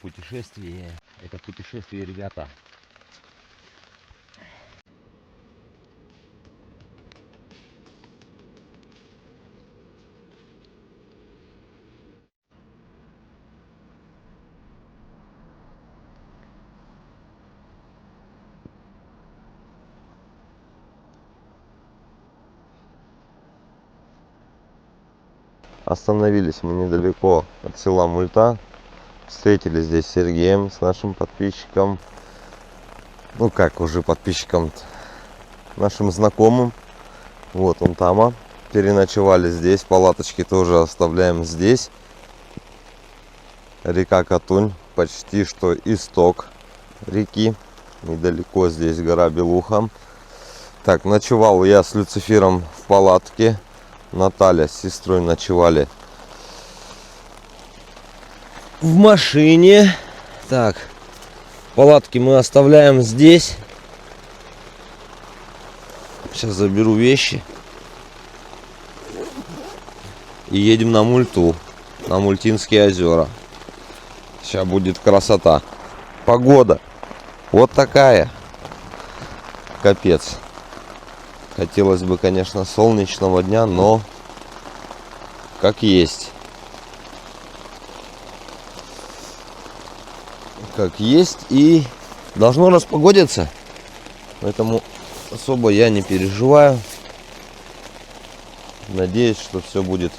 Путешествие. Это путешествие, ребята. Остановились мы недалеко от села Мульта. Встретились здесь с Сергеем, с нашим подписчиком. Ну как уже подписчиком, нашим знакомым. Вот он там. Переночевали здесь. Палаточки тоже оставляем здесь. Река Катунь. Почти что исток реки. Недалеко здесь гора Белуха. Так, ночевал я с Люцифером в палатке. Наталья с сестрой ночевали в машине. Так, палатки мы оставляем здесь. Сейчас заберу вещи и едем на Мульту, на Мультинские озера. Сейчас будет красота. Погода вот такая. Капец. Хотелось бы, конечно, солнечного дня, но как есть. Как есть, и должно распогодиться. Поэтому особо я не переживаю. Надеюсь, что все будет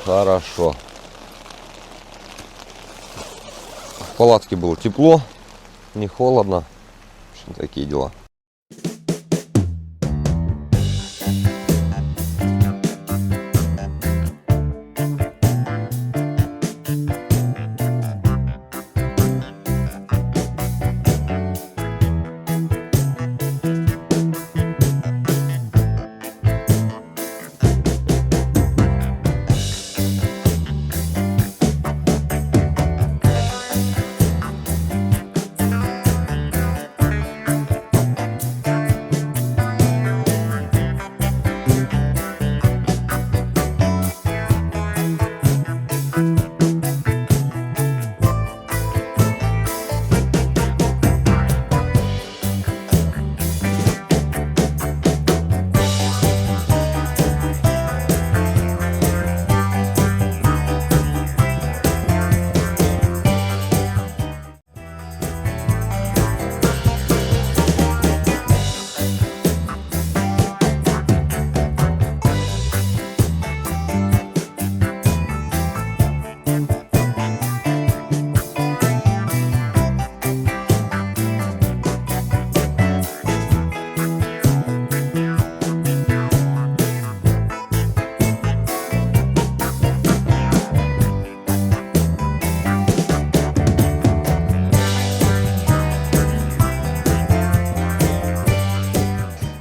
хорошо. В палатке было тепло, не холодно. В общем, такие дела.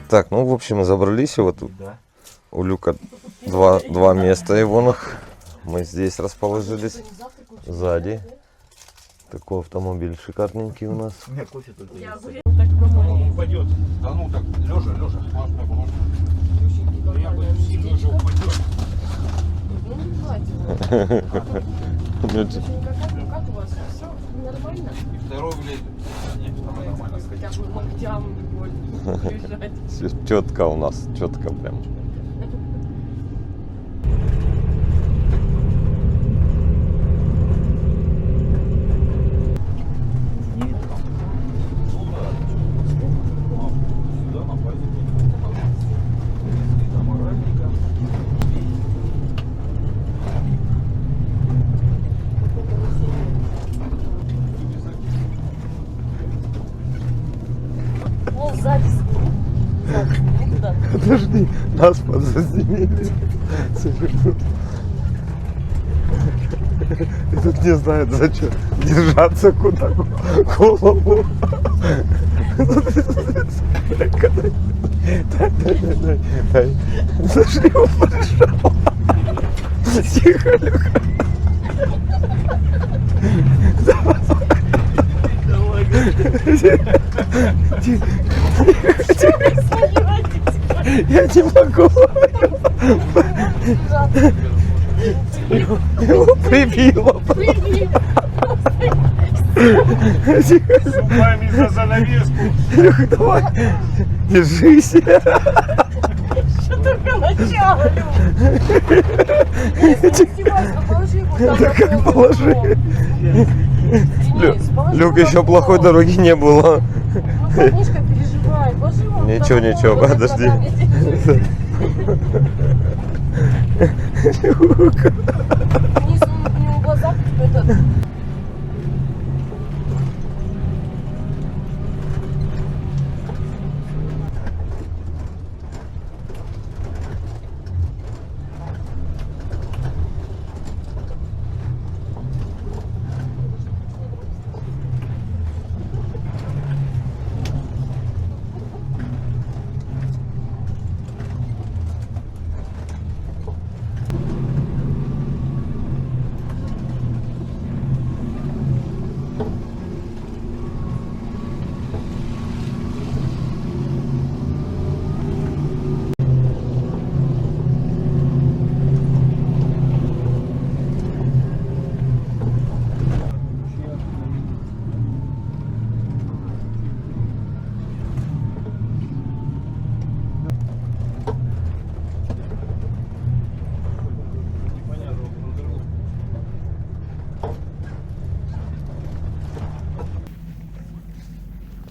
Так, ну в общем забрались вот у люка два места ивонах. Мы здесь расположились сзади. Такой автомобиль шикарненький у нас. У меня кофе только есть. Упадет. Да ну так, лежа. Я бы сильно уже упадет. Как у вас? Все нормально? И второй влезет. Нет, второй нормально сходить. Хотя бы локтям больно бежать. Все четко у нас, четко прям. О, запись. Куда? Подожди, нас подзаснimите. И тут не знает, зачем держаться куда голову. Дай. Зашли его подышал. Тихо, Люка. Я не могу. Его прибило. Зубами за занавеску. Илюха, давай. Держись. Что только начало, Люк? Положи его там Да как на пол. положи? Денис, положи Люк, его еще на пол. плохой дороги не было. Ну, парнишка переживает. Положи его там Ничего, на ничего, пол, вот подожди. ногами держи. Денис, у него в глазах этот...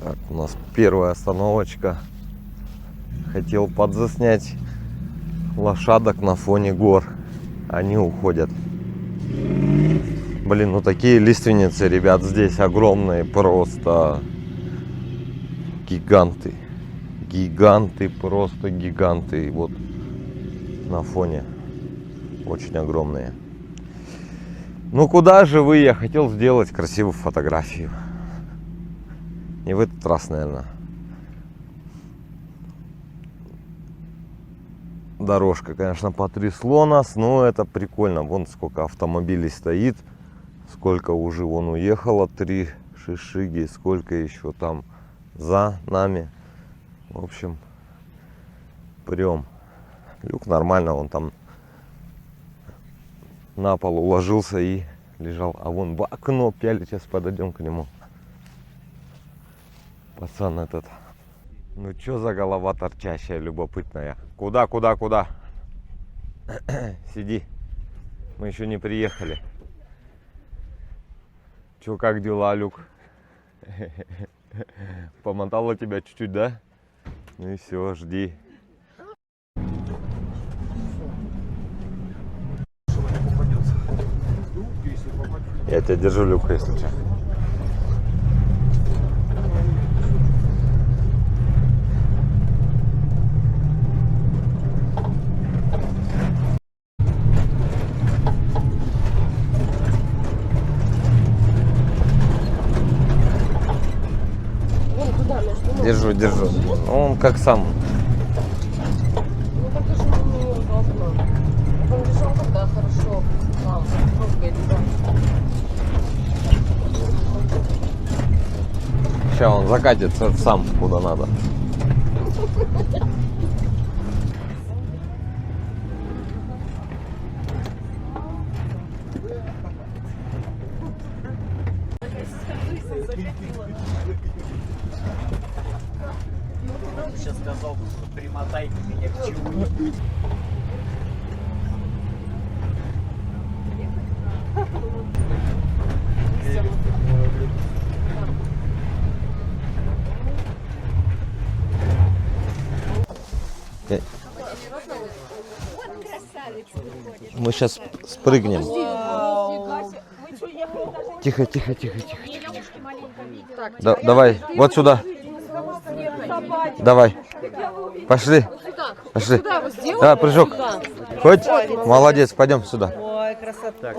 Так, у нас первая остановочка. Хотел подзаснять лошадок на фоне гор. Они уходят. Блин, ну такие лиственницы, ребят, здесь огромные, просто гиганты. Гиганты, просто гиганты. Вот на фоне очень огромные. Ну куда же вы? Я хотел сделать красивую фотографию. И в этот раз, наверное, дорожка, конечно, потрясло нас, но это прикольно. Вон сколько автомобилей стоит, сколько уже вон уехало, 3 шишиги, сколько еще там за нами. В общем, прям Люк нормально, он там на пол уложился и лежал. А вон в окно пялит, сейчас подойдем к нему. Пацан этот. Ну чё за голова торчащая, любопытная? Куда? Сиди. Мы еще не приехали. Чё, как дела, Люк? Помотало тебя чуть-чуть, да? Ну и все, жди. Я тебя держу, Люк, если что. Вон туда, между ног. Держу. Ну, он как сам. Ну так же не должно. Он лежал когда хорошо. Там, кнопкой лежал. Сейчас он закатится сам куда надо. Сейчас сказал, что примотайте меня к чему-нибудь. Мы сейчас спрыгнем. Тихо. Давай, вот сюда. Давай. Пошли. Давай, прыжок. Хоть? Молодец, пойдем сюда. Ой, красота.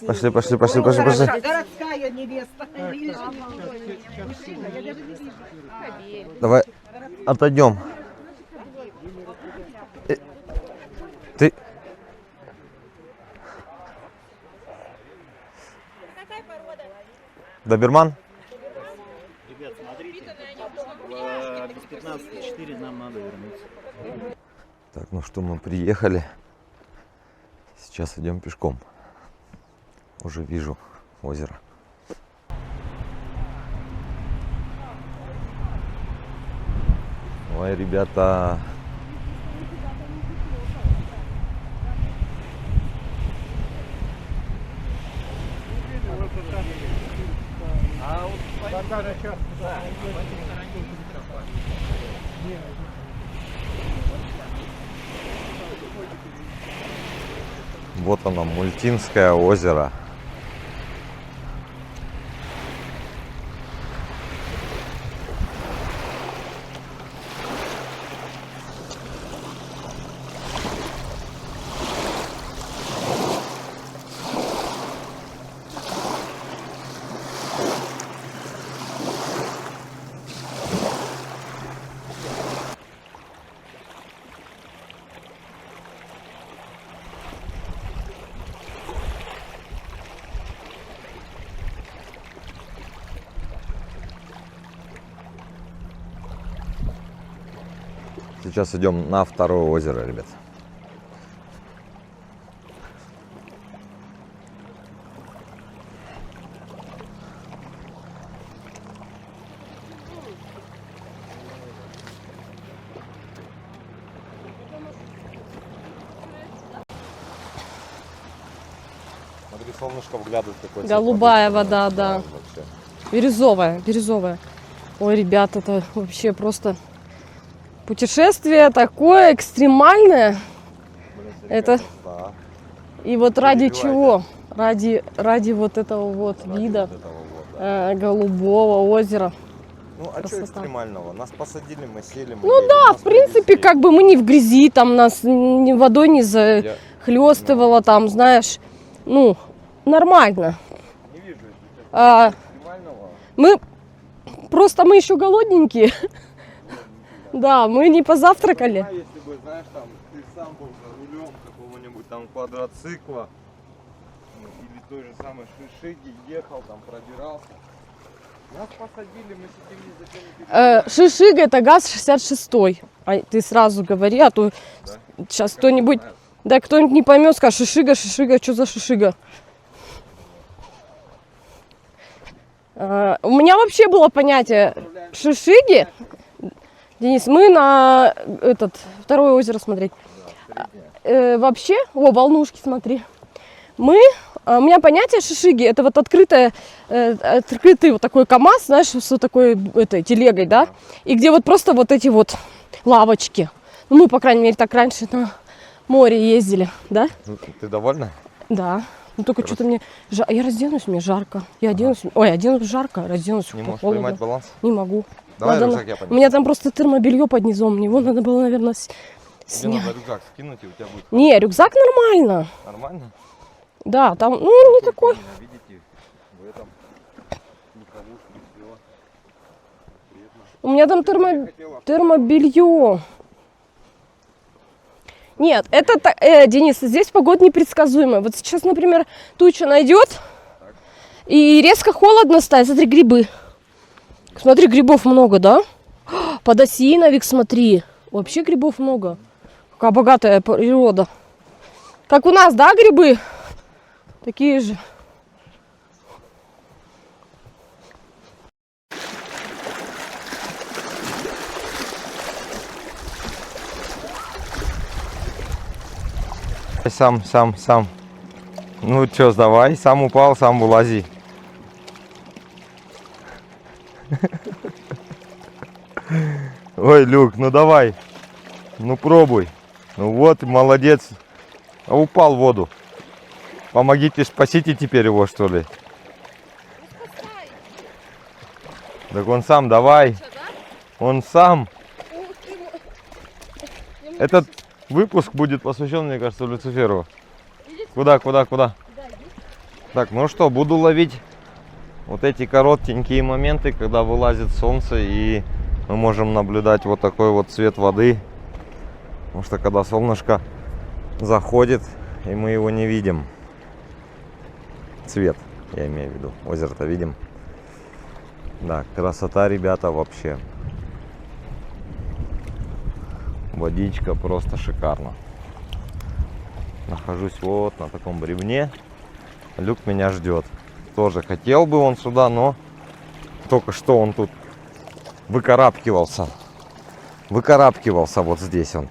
Пошли. Городская невеста. Давай отойдем. Ты. Доберман? Ребят, смотрите, без 15:04 нам надо вернуться. Так, ну что, мы приехали. Сейчас идем пешком. Уже вижу озеро. Ой, ребята. Вот оно, Мультинское озеро. Сейчас идем на второе озеро, ребят. Смотри, солнышко вглядывает какое-то. Голубая вода, да. Бирюзовая, бирюзовая. Ой, ребят, это вообще просто путешествие такое экстремальное. Это Да. и вот ради Переживайте. чего? Ради вот этого вот вида Вот этого вот, да. голубого озера. Ну, а что красота. экстремального? Нас посадили, мы сели. Мы Ну едем, да, нас в принципе, привезли. как бы мы не в грязи, там нас ни водой не захлестывало, там, знаешь, ну, нормально. Не вижу А, экстремального. мы еще голодненькие. Да, мы не позавтракали. А если бы, знаешь, там, ты сам был за рулем какого-нибудь там квадроцикла, ну, или той же самой шишиги, ехал там, продирался. Нас посадили, мы сидели за тем. Шишига — это ГАЗ-66. А ты сразу говори, а то сейчас кто-нибудь, да кто-нибудь не поймет, скажет: шишига, что за шишига? У меня вообще было понятие шишиги. Денис, мы на второе озеро смотреть. Вообще, волнушки, смотри. У меня понятие шишиги — это вот открытый вот такой КАМАЗ, знаешь, с вот такой телегой, да, и где вот просто вот эти вот лавочки. Ну, мы, по крайней мере, так раньше на море ездили, да? Ты довольна? Да. Ну, только что-то мне... Я разденусь, мне жарко. Я оденусь... Ой, оденусь жарко, разденусь. Не можешь холодно. поймать баланс? Не могу. Давай Надо рюкзак я У понесу. меня там просто термобелье под низом. Его надо было, наверное, Тебе снять. надо рюкзак скинуть, и у тебя будет Не, рюкзак нормально. нормально. Да, там, ну, не такой. Видите, в этом никого не всего. Приятно. У меня там термобелье. Нет, это, Денис, здесь погода непредсказуемая. Вот сейчас, например, туча найдет, и резко холодно станет. Смотри, грибы. Смотри, грибов много, да? Подосиновик, смотри. Вообще грибов много. Какая богатая природа. Как у нас, да, грибы? Такие же. Сам. Ну чё, давай, сам упал, сам вылази. Ой, Люк, ну давай. Ну пробуй. Ну вот, молодец. А упал в воду. Помогите, спасите теперь его, что ли. Так он сам, давай. Он сам. Этот выпуск будет посвящен, мне кажется, Люциферу. Куда? Так, ну что, буду ловить вот эти коротенькие моменты, когда вылазит солнце, и мы можем наблюдать вот такой вот цвет воды. Потому что когда солнышко заходит, и мы его не видим. Цвет, я имею в виду. Озеро-то видим. Да, красота, ребята, вообще. Водичка просто шикарно. Нахожусь вот на таком бревне. Люк меня ждет. Тоже хотел бы он сюда, но только что он тут выкарабкивался. выкарабкивался вот здесь он.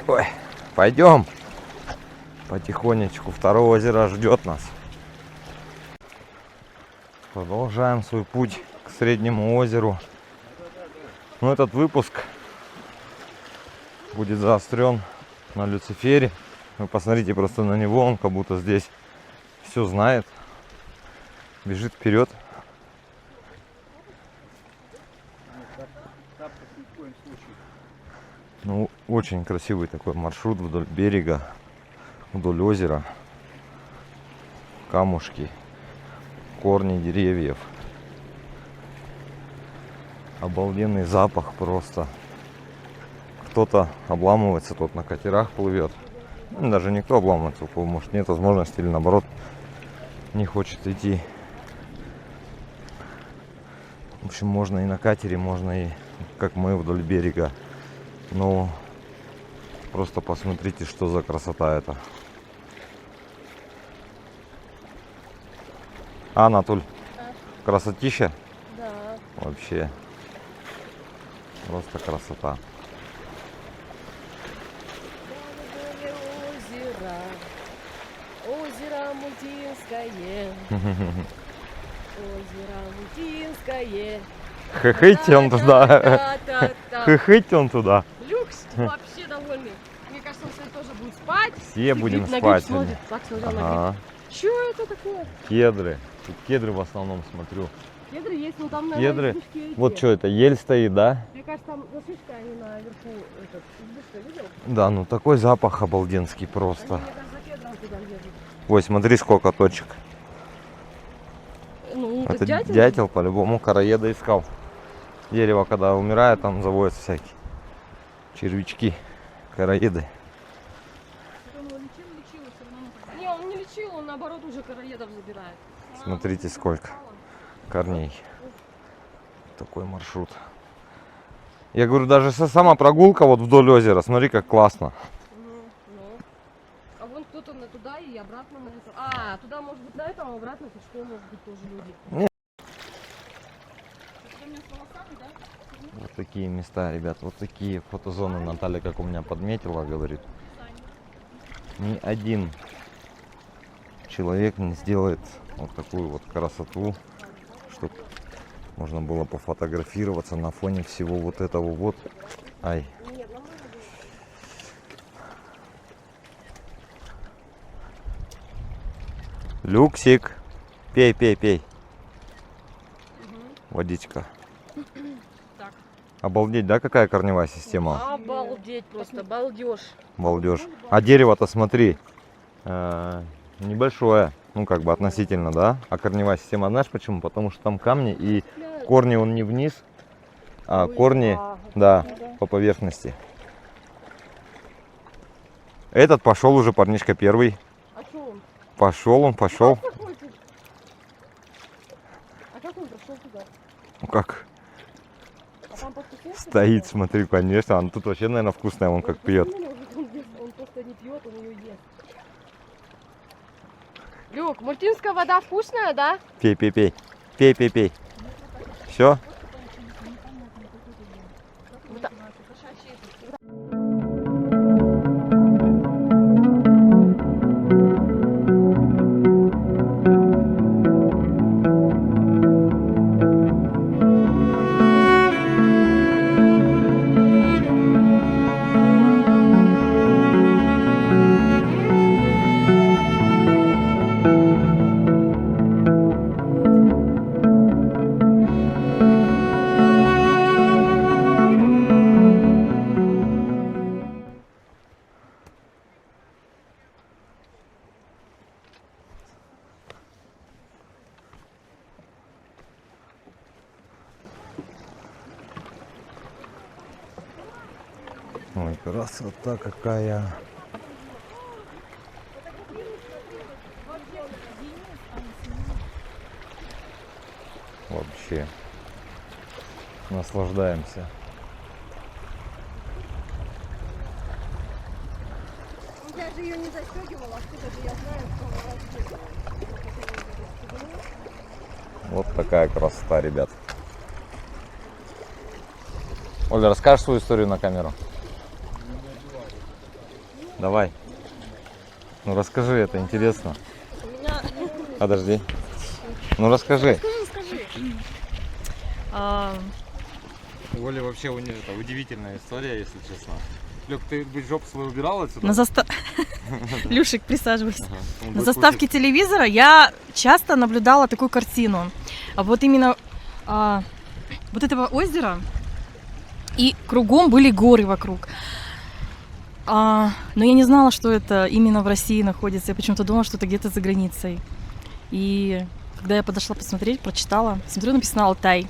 Ой, пойдем. Потихонечку. Второе озеро ждет нас. Продолжаем свой путь к Среднему озеру. Но этот выпуск будет заострен на Люцифере. Вы посмотрите просто на него, он как будто здесь все знает. Бежит вперед. Ну, очень красивый такой маршрут вдоль берега, вдоль озера. Камушки, корни деревьев. Обалденный запах просто. Кто-то обламывается, тот на катерах плывет. Ну, даже никто обламывается, у кого может нет возможности или наоборот не хочет идти. В общем, можно и на катере, можно и как мы вдоль берега. Но просто посмотрите, что за красота это. А, Анатоль, красотища? Да. Вообще. Просто красота. Озеро Мутинское. Озеро Мутинское. Хыхыть он туда. Та-та-та-та-та. Хыхыть он туда. Люкс вообще довольный. Мне кажется, он сегодня тоже будет спать. Все будем Гриб на спать гриб смотрит. сегодня. Так, смотрел на гриб. Ага. Что это такое? Кедры. Тут кедры в основном смотрю. Кедры есть, но там, наверное, Кедры. избушки эти. Вот что это, ель стоит, да? Мне кажется, там засышка, они наверху этот, избушка, видел? Да, ну такой запах обалденский просто. Они, мне кажется, за кедром туда лезут. Ой, смотри, сколько точек. Ну, Это дятел. дятел, по-любому короеда искал. Дерево, когда умирает, там заводятся всякие червячки, короеды. Не, он не лечил, он наоборот уже короедов забирает. Смотрите, сколько корней. Такой маршрут. Я говорю, даже сама прогулка вот вдоль озера, смотри, как классно. Ну. А вон кто-то на туда и обратно на это. А, туда может быть на этом, а обратно пешком может быть тоже люди. Вот такие места, ребят, вот такие фотозоны Наталья, как у меня подметила, говорит. Ни один человек не сделает вот такую вот красоту, чтобы можно было пофотографироваться на фоне всего вот этого вот. Ай. Люксик, пей, пей, пей. Водичка. Обалдеть, да, какая корневая система? Обалдеть просто, балдеж. Балдеж. А дерево-то смотри, небольшое, ну как бы относительно, да? А корневая система, знаешь почему? Потому что там камни и корни он не вниз, а корни, да, по поверхности. Этот пошел уже, парнишка первый. А что он? Пошел он, пошел. А как он прошел туда? Ну как? А там подпустился? Стоит, смотри, конечно. Он тут вообще, наверное, вкусная, он как пьет. Он просто не пьет, он ее ест. Люк, мультинская вода вкусная, да? Пей, пей, пей. Пей, пей, пей. Все? Ой, красота какая. Вообще. Наслаждаемся. Я же ее не застегивала, откуда же я знаю, что она застегивала. Вот такая красота, ребят. Оля, расскажешь свою историю на камеру? Давай. Ну расскажи, это интересно. Подожди. Ну расскажи. У Оли вообще это удивительная история, если честно. Лёк, ты бы жопу свою убирал отсюда? Люшик, присаживайся. На заставке телевизора я часто наблюдала такую картину. А вот именно вот этого озера, и кругом были горы вокруг. Но я не знала, что это именно в России находится. Я почему-то думала, что это где-то за границей. И когда я подошла посмотреть, прочитала, смотрю, написано Алтай.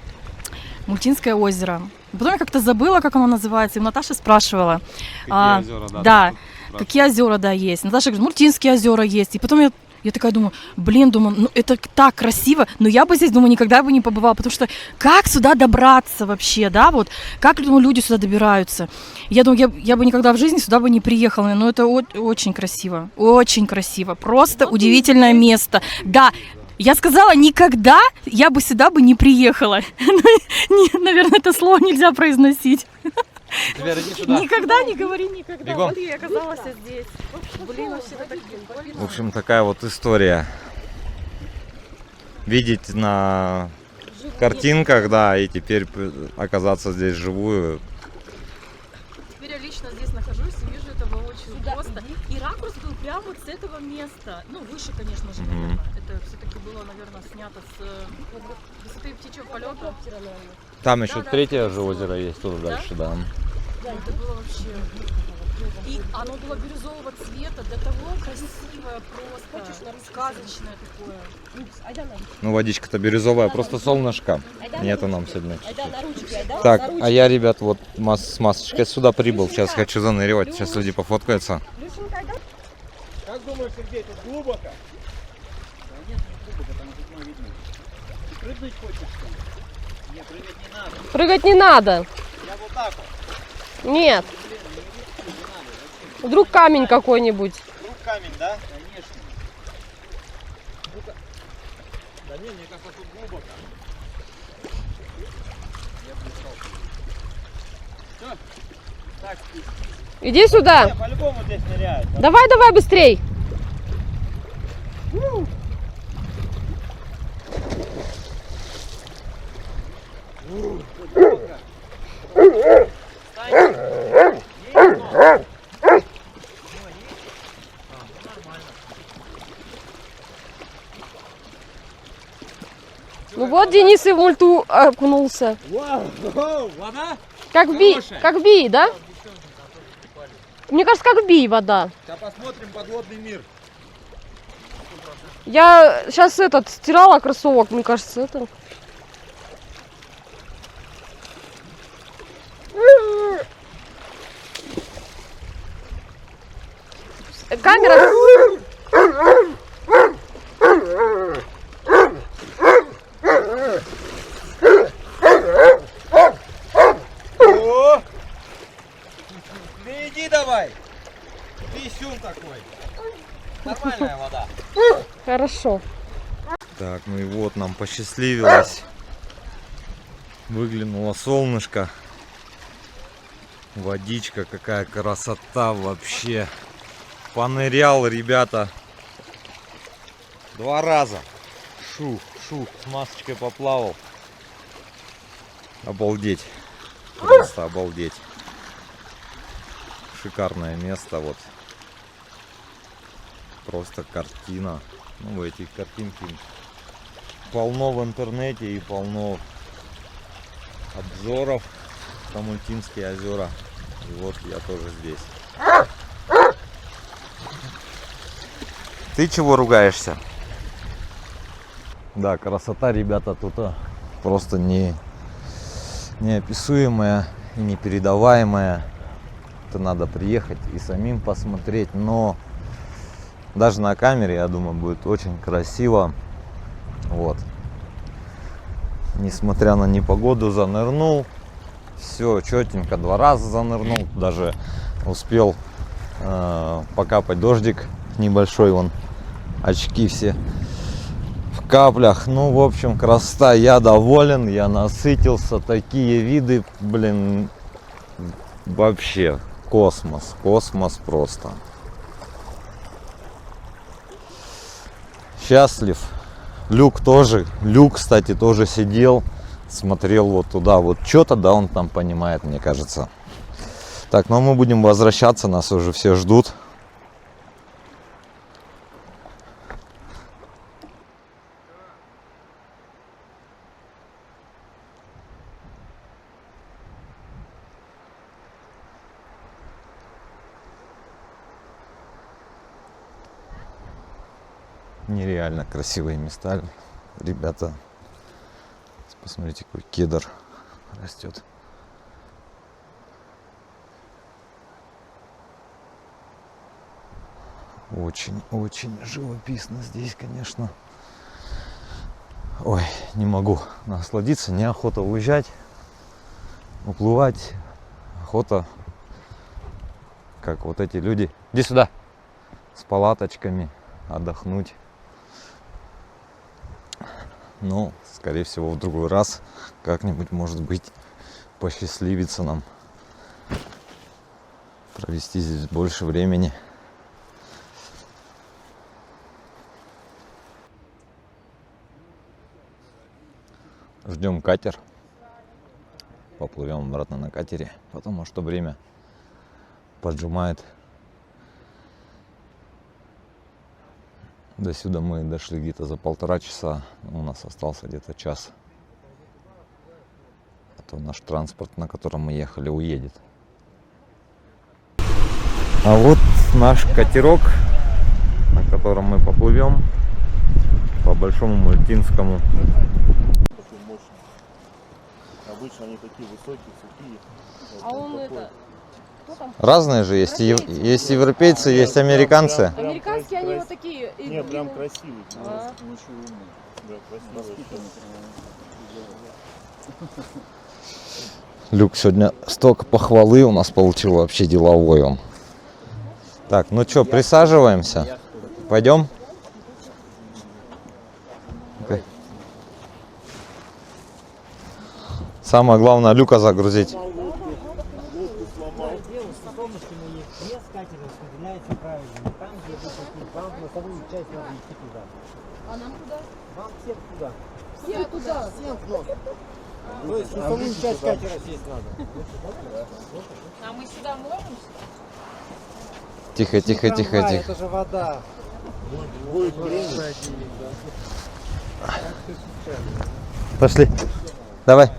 Мультинское озеро. Потом я как-то забыла, как оно называется. И Наташа спрашивала. Какие озера, да, какие озера, да, есть. Наташа говорит, Мультинские озера есть. И потом я такая думаю, ну это так красиво, но я бы здесь, думаю, никогда бы не побывала, потому что как сюда добраться вообще, да, вот, как, думаю, люди сюда добираются. Я думаю, я бы никогда в жизни сюда бы не приехала, но это очень красиво, просто удивительное место. Да, я сказала, никогда я бы сюда бы не приехала. Наверное, это слово нельзя произносить. Никогда не говори никогда. Бегом. Вот я оказалась здесь. Блин, вообще так. В общем, такая вот история. Видеть на картинках, да, и теперь оказаться здесь вживую. Теперь я лично здесь нахожусь и вижу это воочию просто. И ракурс был прямо вот с этого места. Ну, выше, конечно же, наверное. Это все-таки было, наверное, снято с высоты птичьего полета. Там еще Да, третье да, же озеро есть, тоже Да? дальше, да. Это было вообще... И оно было бирюзового цвета, до того красивое просто, сказочное такое. Ну, водичка-то бирюзовая, просто солнышко. Нету нам сегодня чуть-чуть. Так, а я, ребят, вот с масочкой сюда прибыл. Сейчас хочу заныривать, сейчас люди пофоткаются. Как думаешь, Сергей, тут глубоко? Да нет, не глубоко, там окно видно. Ты прыгнуть хочешь, что ли? Нет, прыгать не надо. Прыгать не надо. Я вот так вот. Нет. Блин, не надо вообще. Вдруг камень какой-нибудь. Вдруг камень, да? Конечно. Ну-ка. Да не, мне кажется, тут глубоко. Я пришел. Все. Так, Иди сюда. не, по-любому здесь ныряют. Давай, давай, быстрей. Ну вот Денис и в мульту окунулся. Вау, вода? Как в Би, да? Мне кажется, как в Би вода. Сейчас посмотрим подводный мир. Я сейчас стирала кроссовок, мне кажется, это. Камера. О! Ты иди давай. Писюн такой. Нормальная вода. Хорошо. Так, ну и вот нам посчастливилось. Выглянуло солнышко. Водичка, какая красота вообще. Понырял, ребята. 2 раза. Шух, с масочкой поплавал. Обалдеть. Просто обалдеть. Шикарное место, вот. Просто картина. Ну, эти картинки полно в интернете и полно обзоров на Мультинские озера. И вот я тоже здесь. Ты чего ругаешься? Да, красота, ребята, тут просто неописуемая и непередаваемая. Это надо приехать и самим посмотреть, но даже на камере, я думаю, будет очень красиво. Вот. Несмотря на непогоду, занырнул. Все четенько, 2 раза занырнул. Даже успел покапать дождик небольшой. Вон очки все в каплях. Ну, в общем, красота. Я доволен, я насытился. Такие виды, блин, вообще космос. Космос просто. Счастлив. Люк тоже. Люк, кстати, тоже сидел, смотрел вот туда. Вот что-то, да, он там понимает, мне кажется. Так, ну мы будем возвращаться, нас уже все ждут. Нереально красивые места, ребята. Посмотрите, какой кедр растет. Очень живописно здесь, конечно. Ой, не могу насладиться, неохота уезжать, уплывать. Охота, как вот эти люди. Иди сюда. С палаточками отдохнуть. Ну, скорее всего, в другой раз как-нибудь, может быть, посчастливится нам провести здесь больше времени. Ждем катер. Поплывем обратно на катере, потому что время поджимает. До сюда мы дошли где-то за 1,5 часа. У нас остался где-то час. А то наш транспорт, на котором мы ехали, уедет. А вот наш катерок, на котором мы поплывем по Большому Мультинскому. Такой мощный. Обычно они такие высокие, сухие. А он это... Кто там? Разные же есть. Есть европейцы, есть американцы. Американские они вот такие. Не, прям красивый. А. Очень умный. Да, красивый. Люк, сегодня столько похвалы у нас получил, вообще деловой он. Так, ну что, присаживаемся? Пойдем? Okay. Самое главное, люка загрузить. А нам куда? Вам всем туда. Все туда. Всем в нос. То есть носовую часть катера сесть надо. А мы сюда можем? Тихо, тихо, тихо, Трамвай, тихо. это же вода. Будет время. Пошли. Давай.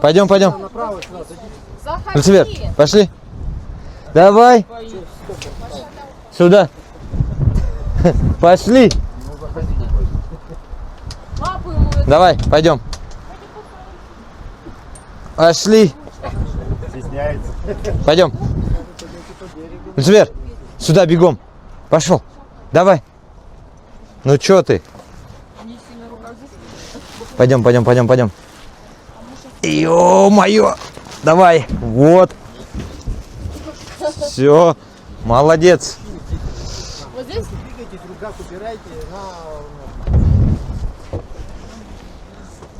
Пойдем, пойдем. Направо сюда. Заходи. Люцифер, пошли. Давай. Сюда. Пошли. Папу ему это... Давай, пойдем. Пошли. Стесняется. Пойдем. Люцифер, сюда бегом. Пошел. Давай. Ну чё ты? Пойдем, пойдем, пойдем, пойдем. Ё-моё. Давай. Вот. Все. Молодец. Вот здесь? Двигайтесь, рукав убирайте.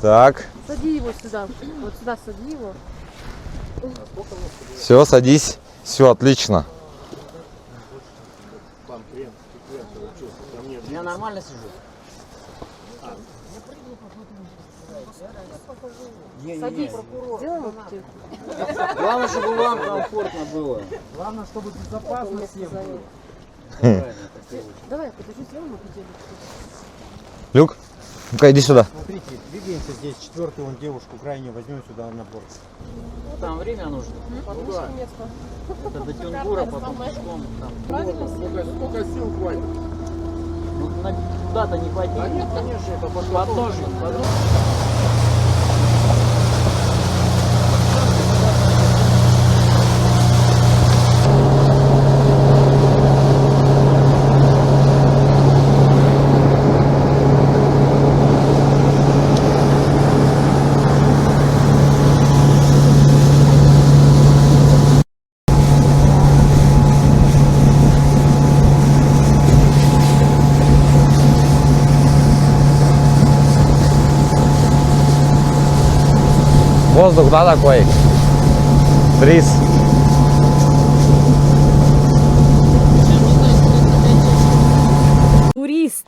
Так. Сади его сюда. Вот сюда сади его. Все, садись. Все, отлично. Я нормально сижу. Садись. Сделаем вот эти. Главное, чтобы вам комфортно было. Главное, чтобы безопасно всем было. Давай, подожди, сделаем вот эти. Люк, ну-ка иди сюда. Смотрите, двигаемся здесь. 4-й, он девушку крайне возьмем сюда на борт. Там время нужно. Это до Тюнгура, потом пешком. Сколько сил хватит? Куда-то не хватит. Да нет, конечно, это Подножие. Воздух, да, такой? Бриз. Турист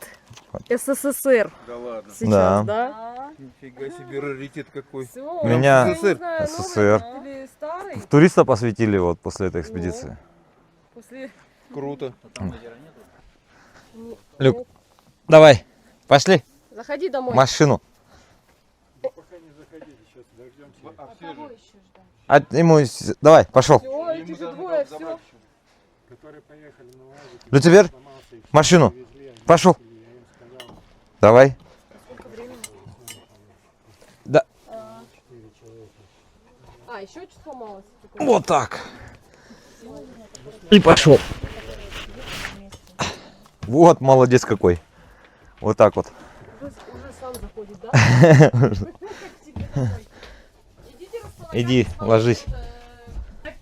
СССР Да ладно. сейчас, Да. да? Нифига себе, раритет какой. Всё, Меня я не знаю, СССР. новый или старый. Туриста посвятили вот после этой экспедиции. После... Круто. Люк, давай, пошли Заходи домой. в машину. Давай, пошел. Всё, эти же двое, все. Люцифер, в машину. Пошел. Давай. Да, А, еще что сломалось? вот так. И пошел. Вот, молодец какой. Вот так вот. Уже сам заходит, да? Иди, ложись.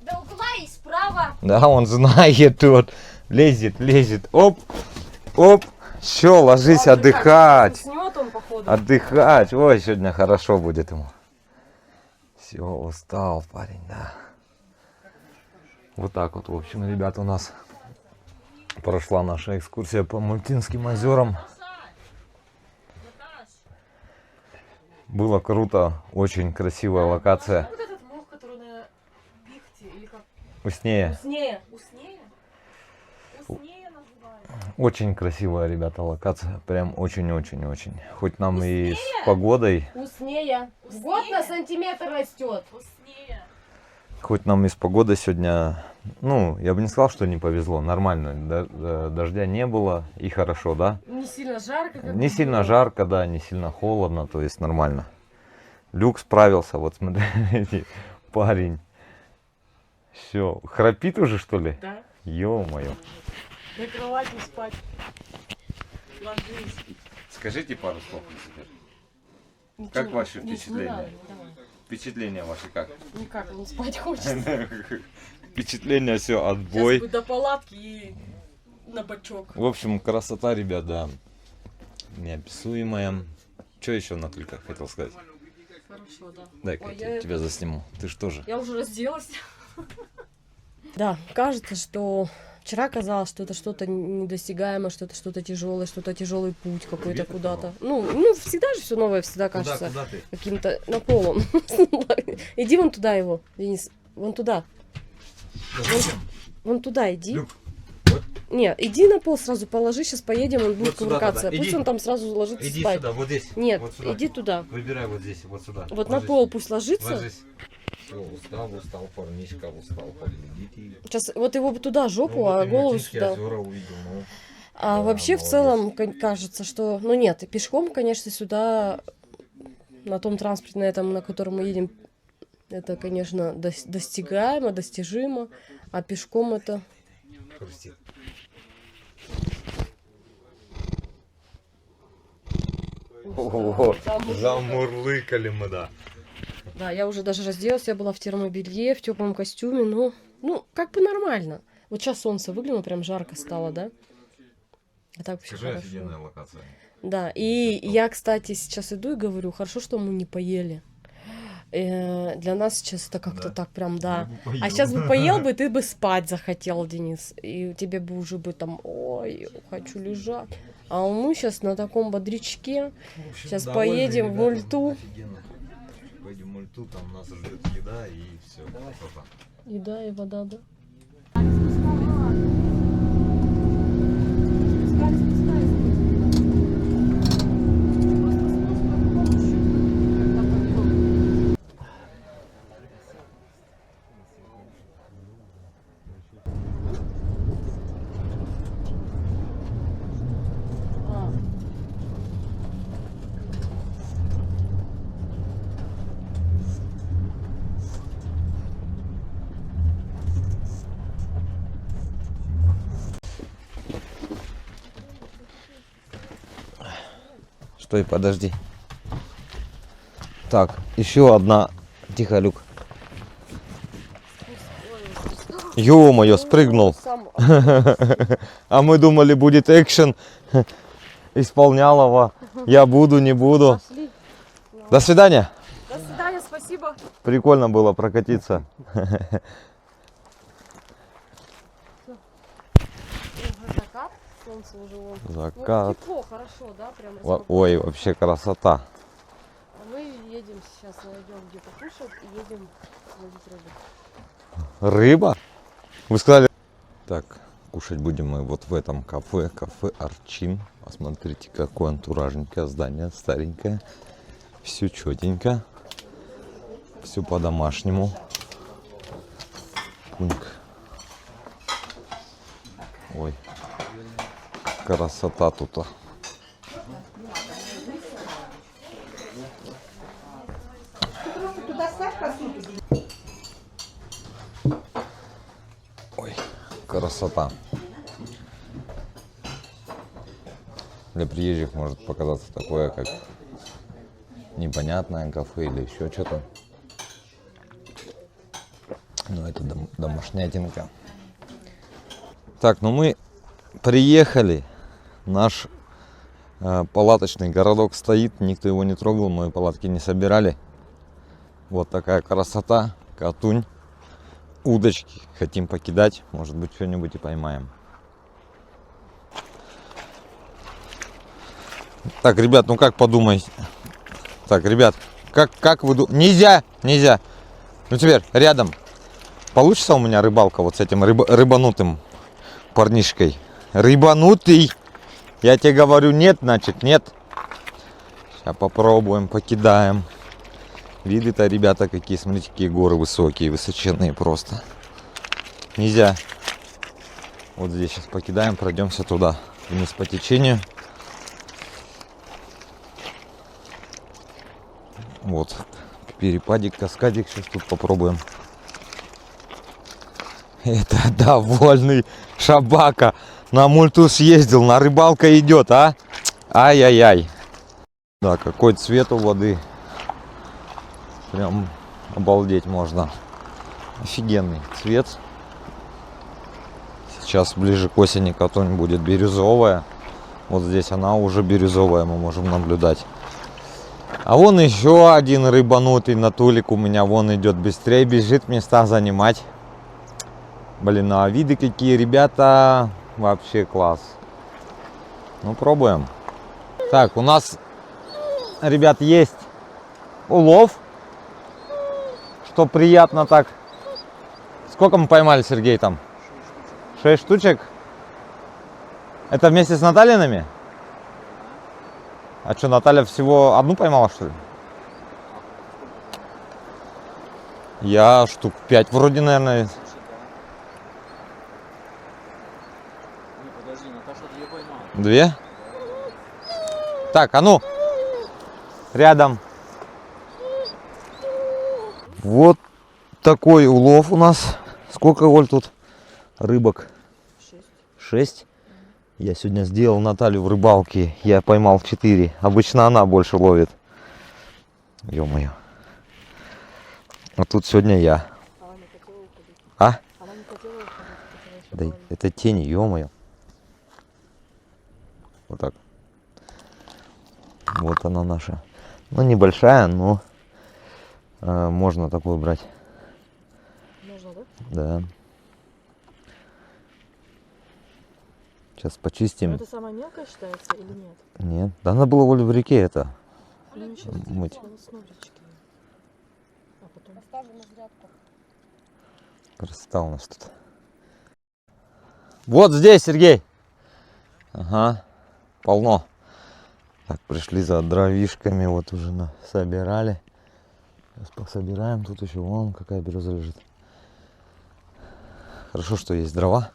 До угла и справа. Да, он знает тут. Лезет. Оп, оп. Все, ложись отдыхать. Снет он, походу. Отдыхать. Ой, сегодня хорошо будет ему. Все, устал парень, да. Вот так вот, в общем, ребята, у нас прошла наша экскурсия по Мультинским озерам. Было круто, очень красивая локация. Вот этот мох, который на Пихте, или как? Уснее. Уснее. Уснее называется. Очень красивая, ребята, локация. Прям очень-очень-очень. Хоть нам и с погодой, Вкуснее. В год на сантиметр растет. Уснее. хоть нам и с погодой сегодня, ну, я бы не сказал, что не повезло. Нормально. Дождя не было и хорошо, да? Не сильно жарко. Как Не сильно жарко, да, не сильно холодно, то есть нормально. Люк справился, вот смотрите, парень. Все, храпит уже, что ли? Да. Ё-моё. На кровати спать. Ложись. Скажите пару слов, Ничего, Как ваши не впечатления? надо, давай. Впечатления ваши как? Никак, не спать хочется. Впечатления, все, Сейчас отбой. бы до палатки и на бочок. В общем, красота, ребята, неописуемая. Что еще, Наталька, хотел сказать? Хорошо, да. Дай-ка Ой, я тебя засниму. Ты ж тоже. Я уже разделась. Да, кажется, что вчера казалось, что это что-то недосягаемое, что это что-то тяжелое, что-то тяжелый путь какой-то куда-то. Ну, всегда же все новое, всегда кажется Куда ты? каким-то наполом. Иди вон туда его, Денис, вон туда. Вон туда иди. Люк, вот. Не, иди на пол сразу положи, сейчас поедем, он будет Вот сюда кувыркаться. туда, Пусть иди. он там сразу ложится Иди спать. сюда, вот здесь. Нет, вот сюда. иди туда. Выбирай вот здесь, вот сюда. Вот на Ложись. пол пусть ложится. Ложись. Все, устал, парнишка, устал, поглядите. Сейчас вот его туда жопу, Ну, вот а и голову Мультинские сюда. озера увидел, ну. А Да, вообще в молодец. целом кажется, что, ну нет, пешком, конечно, сюда на том транспорте, на этом, на котором мы едем, это, конечно, достигаемо, достижимо, а пешком это... Хрустит. Ого, замурлыкали мы, да. Да, я уже даже разделась, я была в термобелье, в теплом костюме, ну, как бы нормально. Вот сейчас солнце выглянуло, прям жарко стало, да? А так вообще Скажи, хорошо. офигенная локация. Да, и я, кстати, сейчас иду и говорю, хорошо, что мы не поели. Для нас сейчас это как-то Да. так прям, да. Я бы поел. А сейчас бы поел бы, ты бы спать захотел, Денис. И тебе бы уже бы там, ой, хочу лежать. А мы сейчас на таком бодрячке. В общем, Сейчас довольны, поедем в ребята, мульту. офигенно. Поедем в мульту, там нас ждет еда и все. Еда и вода, да. Стой, подожди. Так, еще одна. Тихо, Люк. Ё-моё, спрыгнул. Сам- А мы думали, будет экшен. Исполнялова. Я буду, не буду. Пошли. До свидания. До свидания, спасибо. Прикольно было прокатиться. Закат, солнце уже вон. Закат. Ну, тепло, хорошо, да, прям Ой, вообще красота. А мы едем сейчас, найдем где-то кушать и едем ловить рыбу. Рыба? Вы сказали... Так, кушать будем мы вот в этом кафе. Кафе Арчин. Посмотрите, какое антуражненькое здание, старенькое. Все четенько. Все по-домашнему. Пуньк. Ой, красота тут. Ой, красота. Для приезжих может показаться такое, как непонятное кафе или еще что-то. Но это домашнятинка. Так, ну мы приехали. Наш палаточный городок стоит. Никто его не трогал, мы палатки не собирали. Вот такая красота. Катунь. Удочки хотим покидать. Может быть, что-нибудь и поймаем. Так, ребят, ну как подумайте. Так, ребят, как вы думаете? Нельзя. Ну теперь рядом. Получится у меня рыбалка вот с этим рыбанутым парнишкой? Рыбанутый. Я тебе говорю, нет, значит нет. Сейчас попробуем, покидаем. Виды-то, ребята, какие, смотрите, какие горы высокие, высоченные просто. Нельзя. Вот здесь сейчас покидаем, пройдемся туда, вниз по течению. Вот, перепадик, каскадик, сейчас тут попробуем. Это довольный шабака. На мульту съездил, на рыбалка идет, а? Ай-яй-яй. Да, какой цвет у воды. Прям обалдеть можно. Офигенный цвет. Сейчас ближе к осени Катунь будет бирюзовая. Вот здесь она уже бирюзовая, мы можем наблюдать. А вон еще один рыбанутый натулик у меня вон идет. Быстрее бежит места занимать. Блин, а виды какие, ребята. Вообще класс. Ну, пробуем. Так, у нас, ребят, есть улов. Что приятно так. Сколько мы поймали, Сергей, там? 6 штучек. Это вместе с Натальинами? А что, Наталья всего одну поймала, что ли? Я штук 5 вроде, наверное. Подожди, Наташа 2 поймала. 2? Так, а ну, рядом. Вот такой улов у нас. Сколько, Оль, тут рыбок? 6. Я сегодня сделал Наталью в рыбалке. Я поймал 4. Обычно она больше ловит. Ё-моё. А тут сегодня я. А? Да это тени, ё-моё. Вот так. Вот она наша. Ну, небольшая, но можно такую брать. Можно, да? Да. Сейчас почистим. Это самая мелкая считается или нет? Нет. Да надо было в реке это Ну, сейчас мыть. снорички. А потом... Поставлю на зарядку. Красота у нас тут. Вот здесь, Сергей. Ага. Полно. Так, пришли за дровишками. Вот уже собирали. Сейчас пособираем. Тут еще вон какая береза лежит. Хорошо, что есть дрова.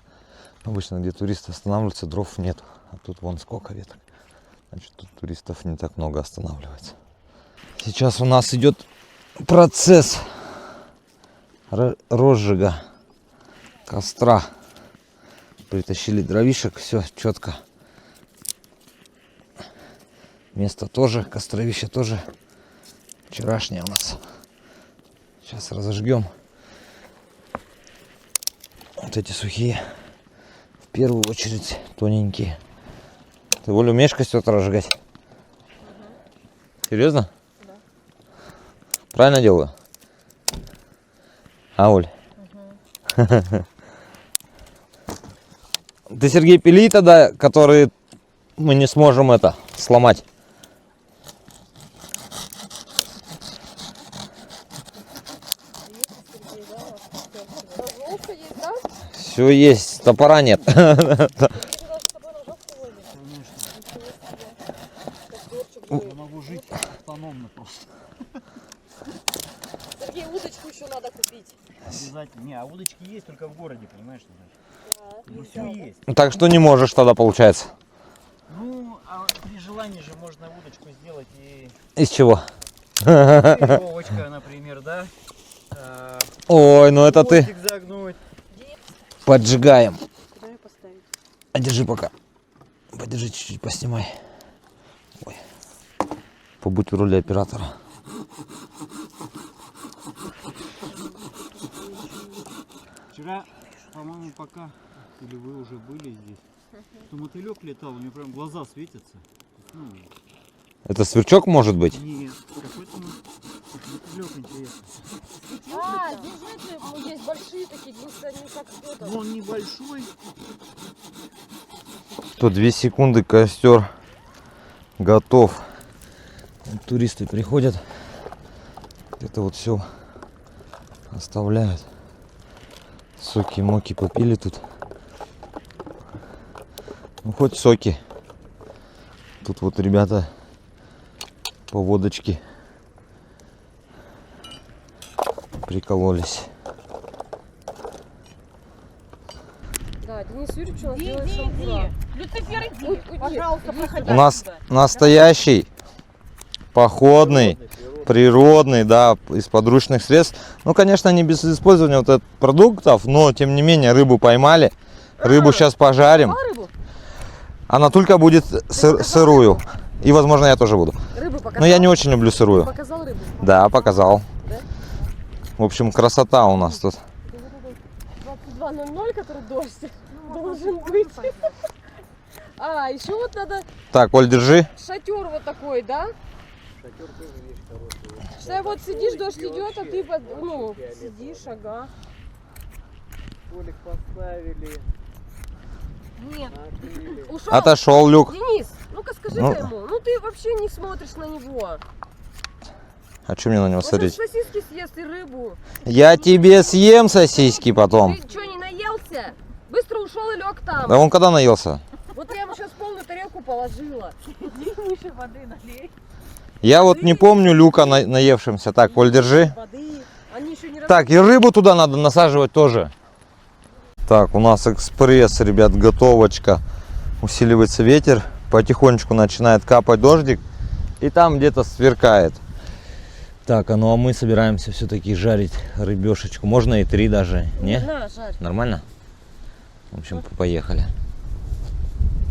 Обычно, где туристы останавливаются, дров нет. А тут вон сколько веток. Значит, тут туристов не так много останавливается. Сейчас у нас идет процесс розжига костра. Притащили дровишек, все четко. Место тоже, костровище тоже вчерашнее у нас. Сейчас разожгем. Вот эти сухие. В первую очередь тоненькие. Ты, Оля, умеешь костер разжигать? Угу. Серьезно? Да. Правильно делаю? А, Оль? Ты, Сергей, пили тогда, которые мы не сможем это сломать. Все есть, топора нет. Я могу жить автономно просто. Сергей, удочку еще надо купить. Обязательно. Не, а удочки есть только в городе, понимаешь? Ну, все есть. Так что не можешь тогда, получается. Ну, а при желании же можно удочку сделать и Из чего? веревочка, например, да? Ой, ну это ты. Хвостик загнуть. Поджигаем. Куда ее поставить? А держи пока. Подержи чуть-чуть, поснимай. Ой. Побудь в роли оператора. Вчера, по-моему, пока, или вы уже были здесь, то мотылек летал, у него прям глаза светятся. Ну, Это сверчок может быть? нет, какой-то мотылек интересный. А, здесь, знаете, есть большие такие, единственное, не как кто-то. Но он небольшой. Что, 2 секунды, костер готов. Туристы приходят, это вот все оставляют. Соки-моки попили тут. Ну хоть соки. Тут вот ребята по водочке прикололись. Да, Денис Юрьевич у нас делает шампура. Люцифер, Уйди, пожалуйста, иди проходи. сюда. У нас настоящий походный, природный, да, из подручных средств. Ну, конечно, не без использования вот этих продуктов, но тем не менее рыбу поймали. Рыбу сейчас пожарим. Показала рыбу? Она только будет сырую. И, возможно, я тоже буду. Рыбу показал? Но я не очень люблю сырую. Показал рыбу? Да, показал. Да? В общем, красота у нас тут. 22:00, который дождь должен быть. А, еще вот надо Так, Оль, держи. шатер вот такой, да? Что вот сидишь, дождь идет, а ты ну, сидишь, ага. Полик поставили. Нет. Ушел. Отошел люк. Денис, ну-ка скажи Ну. ему, ну ты вообще не смотришь на него. А что мне на него Он же смотреть? сосиски съест и рыбу. Я тебе съем сосиски потом. Ты что, не наелся? Быстро ушел и лег там. Да он когда наелся? Вот я ему сейчас полную тарелку положила. Мише воды налей. Я вот не помню люка наевшимся. Так, Оль, держи. Воды. Они еще не Так, и рыбу туда надо насаживать тоже. Так, у нас экспресс, ребят, готовочка. Усиливается ветер. Потихонечку начинает капать дождик. И там где-то сверкает. Так, а ну а мы собираемся все-таки жарить рыбешечку. Можно и 3 даже. Не? На, жарь. Нормально? В общем, поехали.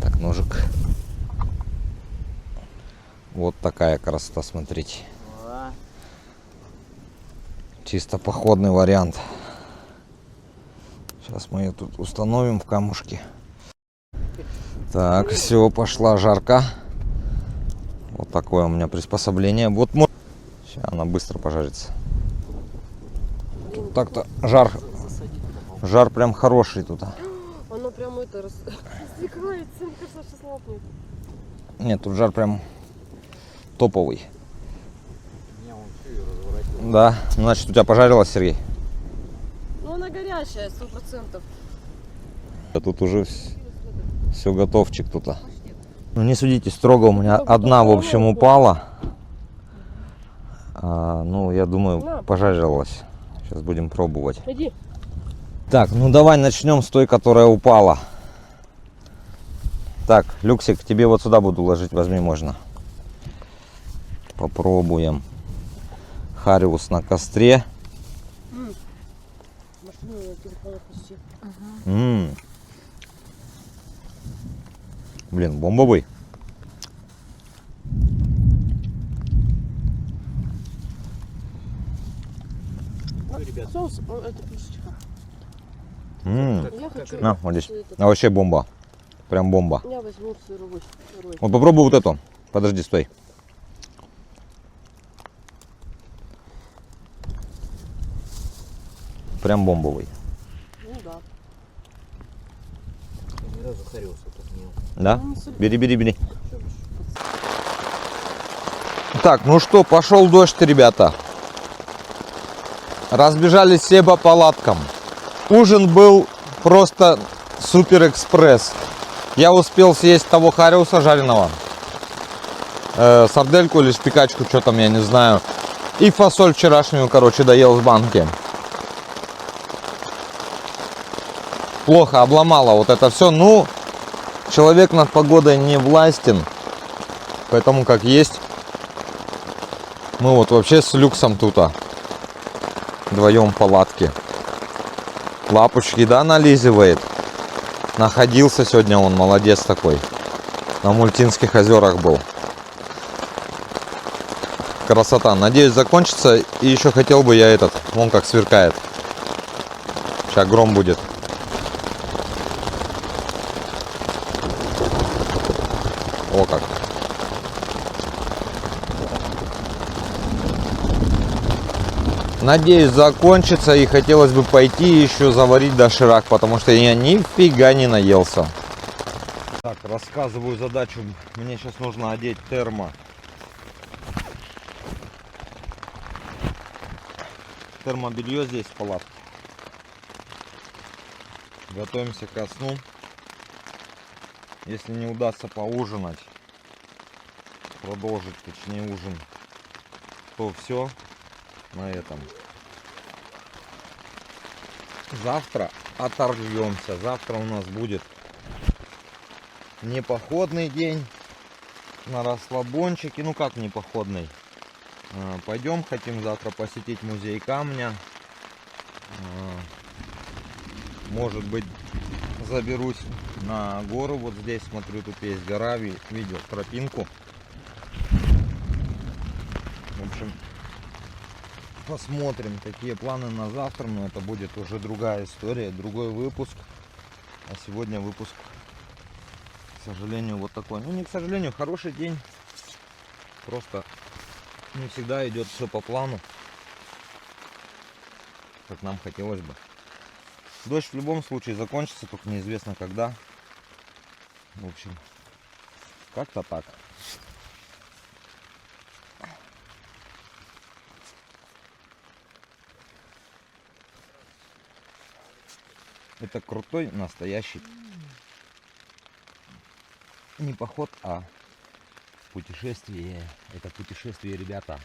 Так, ножик. Вот такая красота, смотрите. Чисто походный вариант. Сейчас мы ее тут установим в камушке. Так, все, пошла жарка. Вот такое у меня приспособление. Вот сейчас она быстро пожарится. Так-то жар прям хороший тут. Оно прям это растекается, мне кажется, сейчас лопнет. Нет, тут жар прям топовый. Да, значит у тебя пожарилось, Сергей? Ну она горячая, 100%. А тут уже все готовчик тут. Ну не судите строго, у меня одна, в общем, упала. Ну, я думаю, пожарилась. Сейчас будем пробовать. Иди. Так, ну давай начнем с той, которая упала. Так, Люксик, тебе вот сюда буду ложить, возьми, можно. Попробуем. Хариус на костре. Блин, бомбовый. Соус, это пушечка. Я хочу. На, вот здесь. А вообще бомба. Прям бомба. Я возьму сырой. Вот попробуй вот эту. Подожди, стой. прям бомбовый. Ну да. Ни разу хариуса тут не ел. Да? Бери. Так, ну что, пошел дождь, ребята. Разбежались все по палаткам. Ужин был просто супер экспресс. Я успел съесть того хариуса жареного. Сардельку или шпикачку, что там, я не знаю. И фасоль вчерашнюю, короче, доел с банки. Плохо обломало вот это все. Ну, человек над погодой не властен. Поэтому как есть. Мы вот вообще с люксом тут вдвоем в палатке. Лапочки, да, нализывает. Находился сегодня он, молодец такой. На Мультинских озерах был. Красота. Надеюсь, закончится. И еще хотел бы я этот. Вон как сверкает. Сейчас гром будет. О как. Надеюсь, закончится. И хотелось бы пойти еще заварить доширак. Потому что я нифига не наелся. Так, рассказываю задачу. Мне сейчас нужно одеть термобелье здесь в палатке. Готовимся ко сну. Если не удастся поужинать, продолжить, точнее, ужин, то все на этом. Завтра оторвемся. Завтра у нас будет не походный день, на расслабончике. Ну как не походный? Пойдем, хотим завтра посетить музей камня. Может быть, заберусь на гору. Вот здесь, смотрю, тут есть гора. Видел тропинку. В общем, посмотрим, какие планы на завтра. Но это будет уже другая история, другой выпуск. А сегодня выпуск, к сожалению, вот такой. Ну, не к сожалению, хороший день. Просто не всегда идет все по плану, как нам хотелось бы. Дождь в любом случае закончится, только неизвестно когда. В общем, как-то так. Это крутой, настоящий не поход, а Путешествие. Это путешествие, ребята.